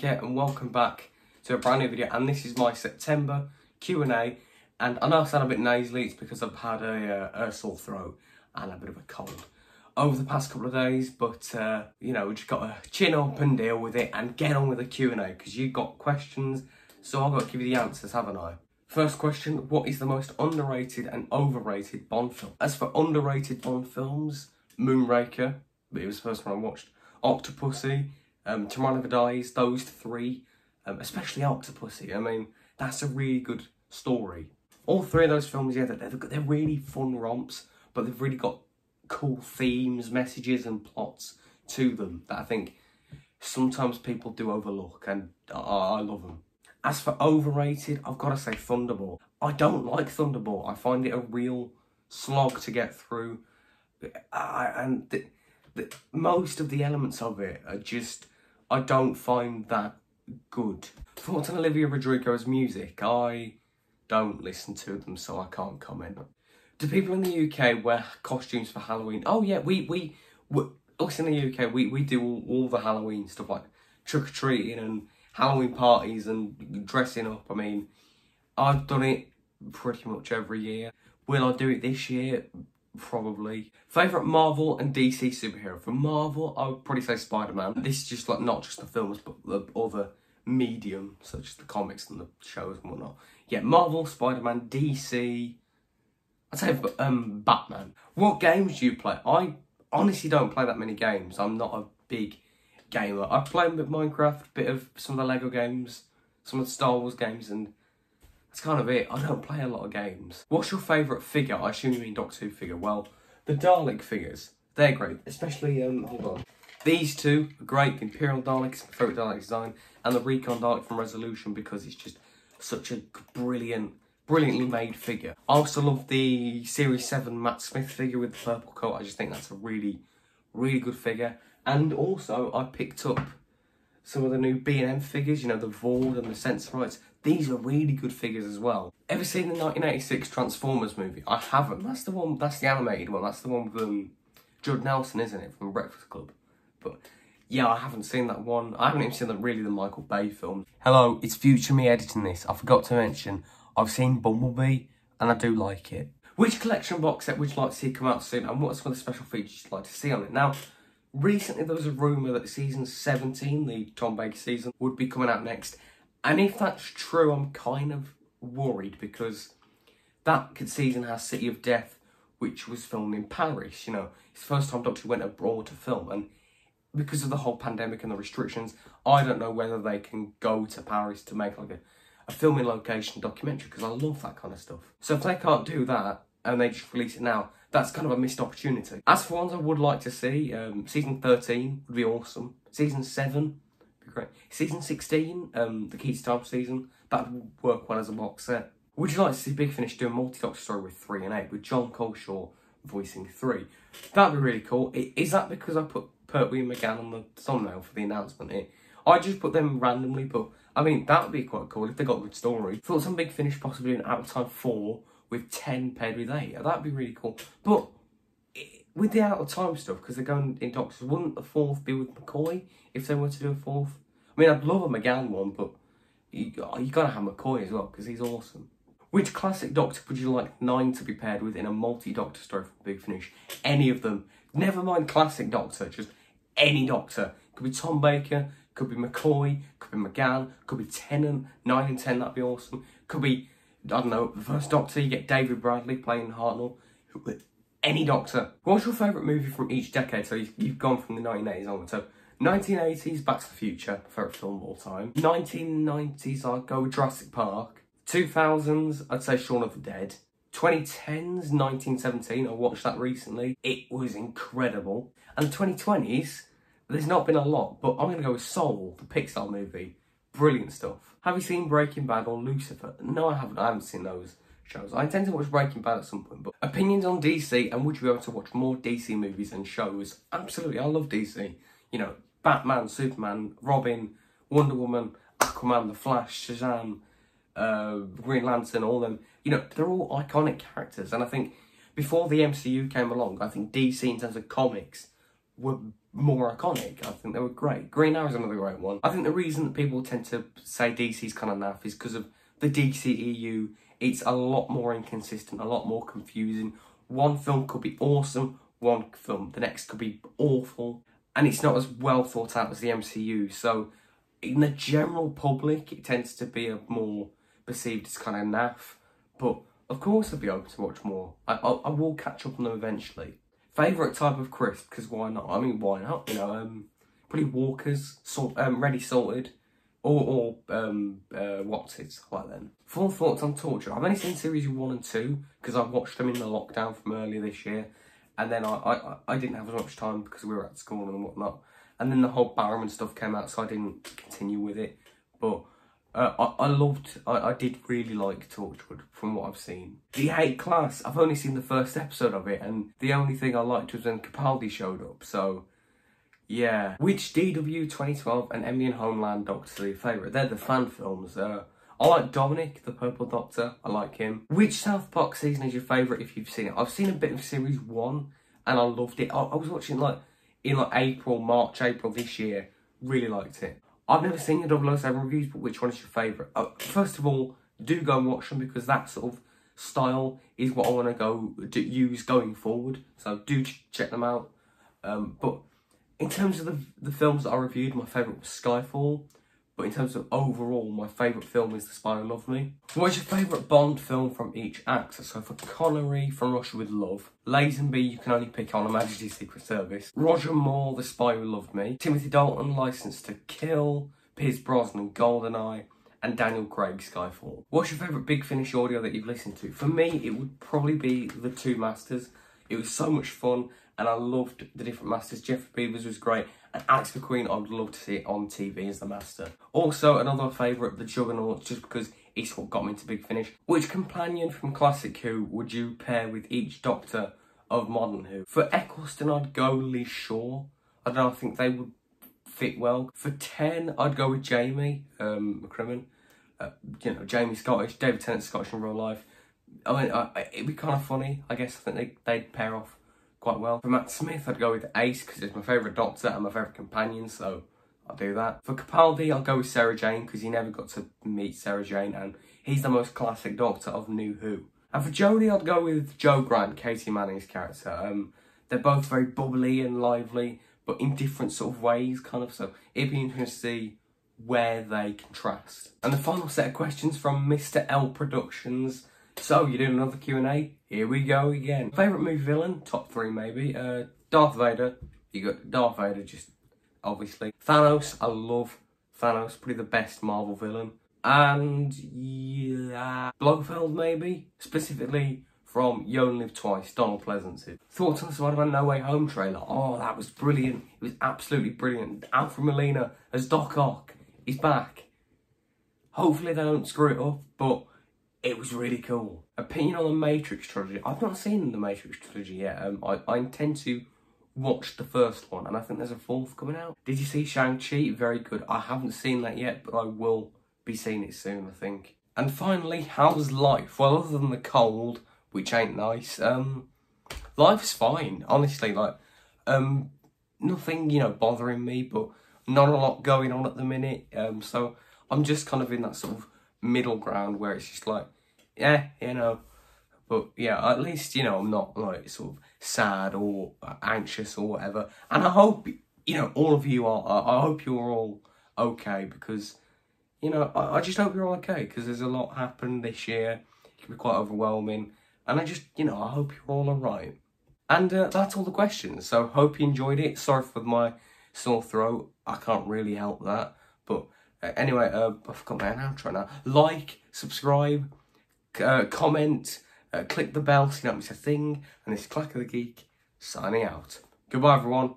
UK and welcome back to a brand new video, and this is my September Q&A. And I know I sound a bit nasally, it's because I've had a sore throat and a bit of a cold over the past couple of days, but you know, we just got to chin up and deal with it and get on with the Q&A because you've got questions, so I've got to give you the answers, haven't I? First question, what is the most underrated and overrated Bond film? As for underrated Bond films, Moonraker, but it was the first one I watched, Octopussy, Tomorrow Never Dies, those three, especially Octopussy. I mean, that's a really good story. All three of those films, yeah, they're really fun romps, but they've really got cool themes, messages and plots to them that I think sometimes people do overlook, and I love them. As for overrated, I've got to say Thunderball. I don't like Thunderball. I find it a real slog to get through, and most of the elements of it are just, I don't find that good. Thoughts on Olivia Rodrigo's music? I don't listen to them, so I can't comment. Do people in the UK wear costumes for Halloween? Oh yeah, we us in the UK, we do all the Halloween stuff, like trick-or-treating and Halloween parties and dressing up. I mean, I've done it pretty much every year. Will I do it this year? Probably. Favourite Marvel and DC superhero? For Marvel, I would probably say Spider-Man. This is just like not just the films, but the other medium, such as the comics and the shows and whatnot. Yeah, Marvel, Spider-Man, DC. I'd say Batman. What games do you play? I honestly don't play that many games. I'm not a big gamer. I play a bit of Minecraft, a bit of some of the Lego games, some of the Star Wars games, and that's kind of it. I don't play a lot of games. What's your favourite figure? I assume you mean Doctor Who figure. Well, the Dalek figures, they're great. Especially, hold on. These two are great. The Imperial Dalek is my favourite Dalek design, and the Recon Dalek from Resolution, because it's just such a brilliantly made figure. I also love the Series 7 Matt Smith figure with the purple coat. I just think that's a really good figure. And also, I picked up some of the new B&M figures, you know, the Vord and the Sensorites. These are really good figures as well. Ever seen the 1986 Transformers movie? I haven't. That's the one, that's the animated one. That's the one with Judd Nelson, isn't it, from Breakfast Club? But yeah, I haven't seen that one. I haven't even seen the Michael Bay film. Hello, it's future me editing this. I forgot to mention, I've seen Bumblebee and I do like it. Which collection box set would you like to see come out soon, and what's some of the special features you'd like to see on it? Now, recently there was a rumour that season 17, the Tom Baker season, would be coming out next. And if that's true, I'm kind of worried, because that season has City of Death, which was filmed in Paris. You know, it's the first time Doctor Who went abroad to film, and because of the whole pandemic and the restrictions, I don't know whether they can go to Paris to make like a filming location documentary, because I love that kind of stuff. So if they can't do that and they just release it now, that's kind of a missed opportunity. As for ones I would like to see, season 13 would be awesome. Season 7 would be great. Season 16, the Key to Time season, that would work well as a box set. Would you like to see Big Finish do a multi-Doctor story with 3 and 8, with John Coleshaw voicing 3? That'd be really cool. Is that because I put Pertwee and McGann on the thumbnail for the announcement? I just put them randomly, but I mean, that would be quite cool if they got a good story. Thoughts on Big Finish possibly an Out of Time 4 with 10 paired with 8. That'd be really cool. But with the Out of Time stuff, because they're going in Doctors, wouldn't the 4th be with McCoy if they were to do a 4th? I mean, I'd love a McGann one, but you gotta have McCoy as well, because he's awesome. Which classic Doctor would you like 9 to be paired with in a multi-Doctor story from Big Finish? Any of them. Never mind classic Doctor, just any Doctor. Could be Tom Baker, could be McCoy, could be McGann, could be Tennant, 9 and 10, that'd be awesome. Could be, I don't know, the first Doctor, you get David Bradley playing Hartnell. Any Doctor. What's your favourite movie from each decade? So you've gone from the 1980s onward. So 1980s, Back to the Future, favourite film of all time. 1990s, I'd go with Jurassic Park. 2000s, I'd say Shaun of the Dead. 2010s, 1917, I watched that recently. It was incredible. And the 2020s, there's not been a lot, but I'm going to go with Soul, the Pixar movie. Brilliant stuff. Have you seen Breaking Bad or Lucifer? No, I haven't. I haven't seen those shows. I intend to watch Breaking Bad at some point, but opinions on DC, and would you be able to watch more DC movies and shows? Absolutely, I love DC. You know, Batman, Superman, Robin, Wonder Woman, Aquaman, The Flash, Shazam, Green Lantern, all them. You know, they're all iconic characters, and I think before the MCU came along, I think DC in terms of comics were more iconic. I think they were great. Green Arrow is another great one. I think the reason that people tend to say DC's kind of naff is because of the DCEU. It's a lot more inconsistent, a lot more confusing. One film could be awesome, the next could be awful, and it's not as well thought out as the MCU. So in the general public, it tends to be a more perceived as kind of naff. But of course, I'd be open to watch more. I will catch up on them eventually. Favourite type of crisp, because why not? I mean, why not? You know, probably Walkers, ready salted, or what's it like then. Full thoughts on Torture. I've only seen series 1 and 2 because I watched them in the lockdown from earlier this year, and then I didn't have as much time because we were at school and whatnot. And then the whole Barrowman stuff came out, so I didn't continue with it. But I did really like Torchwood from what I've seen. The 8 Class, I've only seen the first episode of it, and the only thing I liked was when Capaldi showed up, so yeah. Which DW 2012 and Emily and Homeland Doctor are your favourite? They're the fan films. I like Dominic, the Purple Doctor, I like him. Which South Park season is your favourite if you've seen it? I've seen a bit of series 1 and I loved it. I was watching in March, April this year, really liked it. I've never seen your 007 reviews, but which one is your favourite? First of all, do go and watch them because that sort of style is what I want to use going forward. So do check them out. But in terms of the films that I reviewed, my favourite was Skyfall. But in terms of overall, my favourite film is The Spy Who Loved Me. What's your favourite Bond film from each actor? So for Connery, From Russia With Love. Lazenby, You Can Only Pick On, Her Majesty's Secret Service. Roger Moore, The Spy Who Loved Me. Timothy Dalton, Licence to Kill. Pierce Brosnan, GoldenEye. And Daniel Craig, Skyfall. What's your favourite Big Finish audio that you've listened to? For me, it would probably be The Two Masters. It was so much fun, and I loved the different masters. Jeffrey Beavers was great, and Alex McQueen, I would love to see it on TV as the master. Also, another favourite, The Juggernaut, just because it's what got me into Big Finish. Which companion from Classic Who would you pair with each Doctor of Modern Who? For Eccleston, I'd go Lee Shaw. I don't know, I think they would fit well. For 10, I'd go with Jamie McCrimmon. You know, Jamie Scottish, David Tennant Scottish in real life. I mean, it'd be kind of funny, I guess. I think they'd pair off quite well. For Matt Smith, I'd go with Ace, because it's my favourite Doctor and my favourite companion, so I'll do that. For Capaldi, I'll go with Sarah Jane, because you never got to meet Sarah Jane, and he's the most classic Doctor of New Who. And for Jodie, I'd go with Jo Grant, Katie Manning's character. They're both very bubbly and lively, but in different sort of ways, kind of, so it'd be interesting to see where they contrast. And the final set of questions from Mr. L Productions. So, you're doing another Q&A? Here we go again. Favourite movie villain? Top 3 maybe. Darth Vader. You got Darth Vader, just obviously. Thanos. I love Thanos. Probably the best Marvel villain. And yeah, Blofeld maybe. Specifically from You Only Live Twice, Donald Pleasence. Thoughts on the Spider-Man No Way Home trailer? Oh, that was brilliant. It was absolutely brilliant. Alfred Molina as Doc Ock. He's back. Hopefully they don't screw it up, but it was really cool. Opinion on the Matrix trilogy. I've not seen the Matrix trilogy yet. I intend to watch the first one, and I think there's a 4th coming out. Did you see Shang-Chi? Very good. I haven't seen that yet, but I will be seeing it soon, I think. And finally, how's life? Well, other than the cold, which ain't nice, life's fine, honestly. Like, nothing, you know, bothering me, but not a lot going on at the minute. So I'm just kind of in that sort of middle ground where it's just like, yeah, you know, but yeah, at least, you know, I'm not like sort of sad or anxious or whatever. And I hope, you know, all of you are, I hope you're all okay, because, you know, I just hope you're all okay, because there's a lot happened this year. It can be quite overwhelming, and I just, you know, I hope you're all alright. And that's all the questions, so hope you enjoyed it. Sorry for my sore throat, I can't really help that, but anyway, I forgot my outro now. Like, subscribe, comment, click the bell so you don't miss a thing. And this is Clack of the Geek, signing out. Goodbye, everyone.